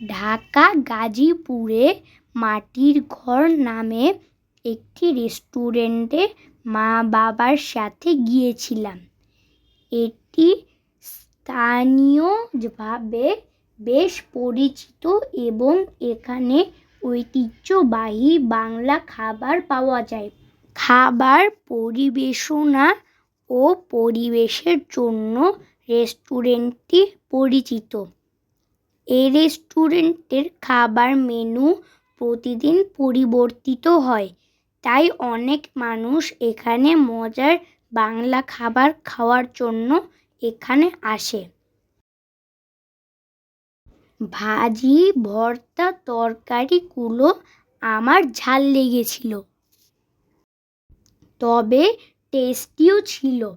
ঢাকা গাজীপুরে মাটির ঘর নামে একটি রেস্টুরেন্টে মা বাবার সাথে গিয়েছিলাম। এটি স্থানীয়ভাবে বেশ পরিচিত এবং এখানে ঐতিহ্যবাহী বাংলা খাবার পাওয়া যায়। খাবার পরিবেশনা ও পরিবেশের জন্য রেস্টুরেন্টটি পরিচিত। এই রেস্টুরেন্টের খাবার মেনু প্রতিদিন পরিবর্তিত হয়, তাই অনেক মানুষ এখানে মজার বাংলা খাবার খাওয়ার জন্য এখানে আসে। ভাজি, ভর্তা, তরকারিগুলো আমার ঝাল লেগেছিল, তবে টেস্টিও ছিল।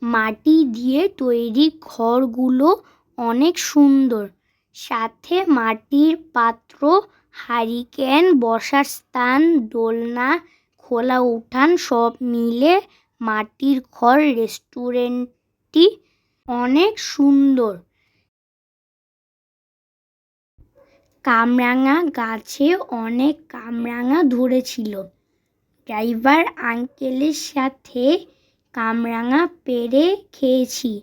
মাটি দিয়ে তৈরি ঘরগুলো অনেক সুন্দর, সাথে মাটির পাত্র, হারিকেন, বসার স্থান, দোলনা, খোলা উঠান সব মিলে মাটির ঘর রেস্টুরেন্টটি অনেক সুন্দর। কামরাঙা গাছে অনেক কামরাঙা ধরেছিল। ড্রাইভার আঙ্কেলের সাথে কামরাঙা পেড়ে খেয়েছি।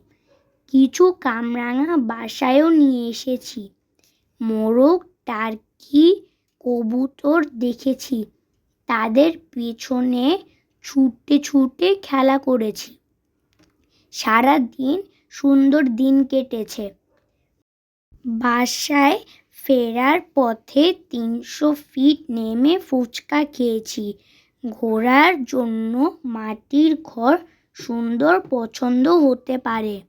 কিছু কামরাঙা বাসায়ও নিয়ে এসেছি। মোরগ, টার্কি, কবুতর দেখেছি। তাদের পিছনে ছুটে ছুটে খেলা করেছি। সারাদিন সুন্দর দিন কেটেছে। বাসায় ফেরার পথে 300 ফিট নেমে ফুচকা খেয়েছি। ঘোরার জন্য মাটির ঘর সুন্দর পছন্দ হতে পারে।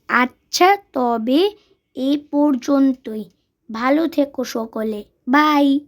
আচ্ছা, তবে এই পর্যন্তই। ভালো থেকো সকলে। বাই।